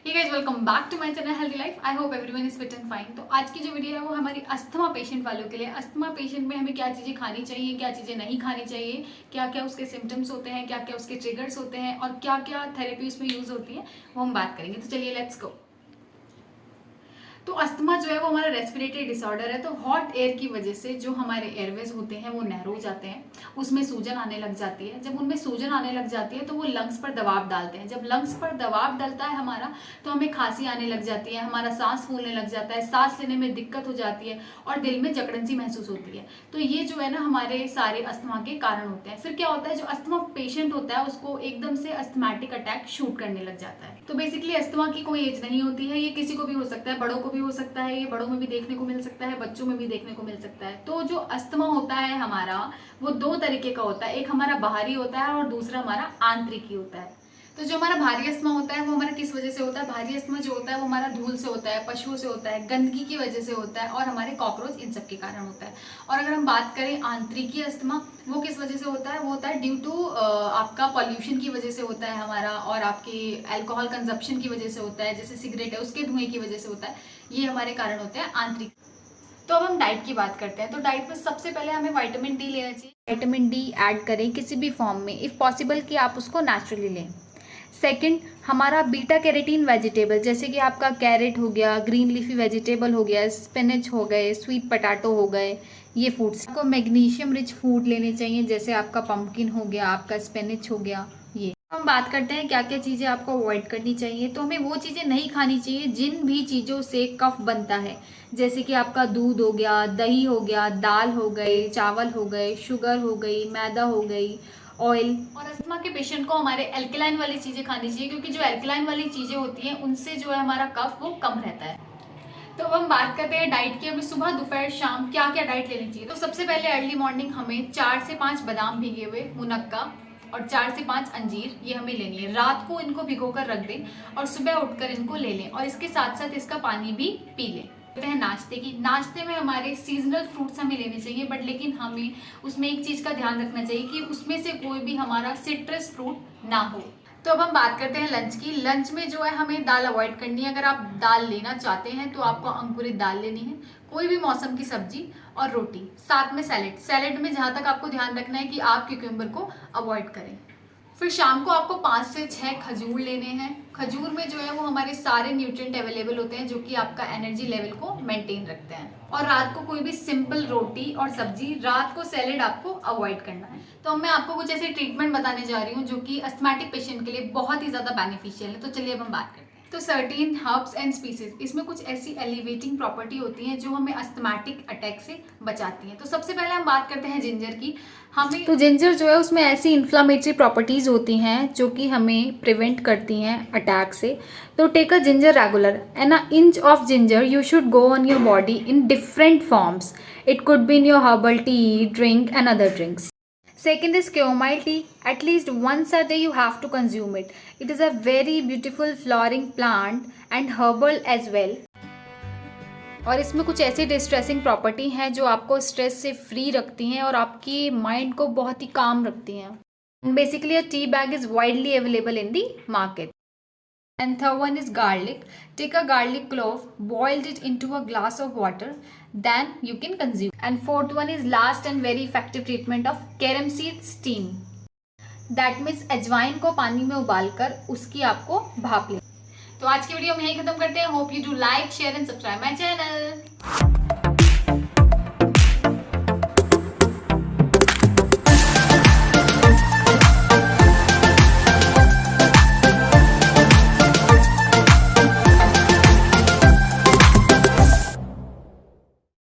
Hey guys, welcome back to my channel healthy life. I hope everyone is fit and fine. तो आज की जो video है वो हमारी अस्थमा पेशेंट वालों के लिए। अस्थमा पेशेंट में हमें क्या चीज़ें खानी चाहिए, क्या चीज़ें नहीं खानी चाहिए, क्या क्या उसके सिम्टम्स होते हैं, क्या क्या उसके ट्रिगर्स होते हैं और क्या क्या थेरेपी उसमें यूज होती है, वो हम बात करेंगे। तो चलिए लेट्स गो। तो अस्थमा जो है वो हमारा रेस्पिरेटरी डिसऑर्डर है। तो हॉट एयर की वजह से जो हमारे एयरवेज होते हैं वो नैरो हो जाते हैं, उसमें सूजन आने लग जाती है। जब उनमें सूजन आने लग जाती है तो वो लंग्स पर दबाव डालते हैं। जब लंग्स पर दबाव डलता है हमारा, तो हमें खांसी आने लग जाती है, हमारा सांस फूलने लग जाता है, सांस लेने में दिक्कत हो जाती है और दिल में जकड़न सी महसूस होती है। तो ये जो है ना हमारे सारे अस्थमा के कारण होते हैं। फिर क्या होता है, जो अस्थमा पेशेंट होता है उसको एकदम से अस्थमैटिक अटैक शूट करने लग जाता है। तो बेसिकली अस्थमा की कोई एज नहीं होती है, ये किसी को भी हो सकता है, बड़ों को भी हो सकता है, ये बड़ों में भी देखने को मिल सकता है, बच्चों में भी देखने को मिल सकता है। तो जो अस्थमा होता है हमारा वो दो तरीके का होता है, एक हमारा बाहरी होता है और दूसरा हमारा आंतरिकी होता है। तो जो हमारा भारी अस्थमा होता है वो हमारा किस वजह से होता है? भारी अस्थमा जो होता है वो हमारा धूल से होता है, पशुओं से होता है, गंदगी की वजह से होता है और हमारे कॉकरोच, इन सब के कारण होता है। और अगर हम बात करें आंतरिकी अस्थमा, वो किस वजह से होता है? वो होता है ड्यू टू आपका पॉल्यूशन की वजह से होता है हमारा, और आपकी अल्कोहल कंजप्शन की वजह से होता है, जैसे सिगरेट है उसके धुएं की वजह से होता है। ये हमारे कारण होते हैं आंतरिक। तो अब हम डाइट की बात करते हैं। तो डाइट में सबसे पहले हमें विटामिन डी लेना चाहिए। विटामिन डी ऐड करें किसी भी फॉर्म में, इफ़ पॉसिबल कि आप उसको नेचुरली लें। सेकंड, हमारा बीटा कैरोटीन वेजिटेबल, जैसे कि आपका कैरेट हो गया, ग्रीन लीफी वेजिटेबल हो गया, स्पिनच हो गए, स्वीट पोटैटो हो गए, ये फूड्स। आपको मैग्नीशियम रिच फूड लेने चाहिए, जैसे आपका पम्पकिन हो गया, आपका स्पिनच हो गया। ये हम बात करते हैं क्या क्या चीज़ें आपको अवॉइड करनी चाहिए। तो हमें वो चीज़ें नहीं खानी चाहिए जिन भी चीज़ों से कफ बनता है, जैसे कि आपका दूध हो गया, दही हो गया, दाल हो गए, चावल हो गए, शुगर हो गई, मैदा हो गई, ऑयल। और अस्थमा के पेशेंट को हमारे एल्कलाइन वाली चीज़ें खानी चाहिए, क्योंकि जो एल्कलाइन वाली चीज़ें होती हैं उनसे जो है हमारा कफ वो कम रहता है। तो अब हम बात करते हैं डाइट की। हमें सुबह, दोपहर, शाम क्या क्या डाइट लेनी चाहिए। तो सबसे पहले अर्ली मॉर्निंग हमें 4 से 5 बादाम भिगे हुए, मुनक्का, और 4 से 5 अंजीर, ये हमें लेनी है। रात को इनको भिगो कर रख दें और सुबह उठकर इनको ले लें, और इसके साथ साथ इसका पानी भी पी लें। हैं नाश्ते की। नाश्ते में हमारे सीजनल फ्रूट्स हमें लेने चाहिए, बट लेकिन हमें उसमें एक चीज़ का ध्यान रखना चाहिए कि उसमें से कोई भी हमारा सिट्रस फ्रूट ना हो। तो अब हम बात करते हैं लंच की। लंच में जो है हमें दाल अवॉइड करनी है। अगर आप दाल लेना चाहते हैं तो आपको अंकुरित दाल लेनी है, कोई भी मौसम की सब्जी और रोटी, साथ में सैलेड। सैलेड में जहाँ तक आपको ध्यान रखना है कि आप क्यूकम्बर को अवॉइड करें। फिर शाम को आपको 5 से 6 खजूर लेने हैं। खजूर में जो है वो हमारे सारे न्यूट्रिएंट अवेलेबल होते हैं, जो कि आपका एनर्जी लेवल को मेंटेन रखते हैं। और रात को कोई भी सिंपल रोटी और सब्जी, रात को सैलेड आपको अवॉइड करना है। तो मैं आपको कुछ ऐसे ट्रीटमेंट बताने जा रही हूँ जो कि अस्थमैटिक पेशेंट के लिए बहुत ही ज़्यादा बेनिफिशियल है। तो चलिए अब हम बात करते हैं। तो सर्टेन हर्ब्स एंड स्पीसीज, इसमें कुछ ऐसी एलिवेटिंग प्रॉपर्टी होती हैं जो हमें अस्थमैटिक अटैक से बचाती हैं। तो सबसे पहले हम बात करते हैं जिंजर की। हमें तो जिंजर जो है उसमें ऐसी इन्फ्लामेटरी प्रॉपर्टीज होती हैं जो कि हमें प्रिवेंट करती हैं अटैक से। तो take a ginger regular and a inch of ginger you should go on your body in different forms. It could be in your herbal tea, drink and other drinks. Second is chamomile tea. At least once a day you have to consume it. It is a very beautiful flowering plant and herbal as well. और इसमें कुछ ऐसी distressing property हैं जो आपको stress से free रखती हैं और आपकी माइंड को बहुत ही काम रखती हैं। Basically a tea bag is widely available in the market. And third one is garlic. Take a garlic clove, boiled it into a glass of water, then you can consume. And fourth one is last and very effective treatment of carom seed steam. That means अजवाइन को पानी में उबालकर उसकी आपको भाप लें। तो आज की वीडियो में यही खत्म करते हैं। Hope you do like, share and subscribe my channel.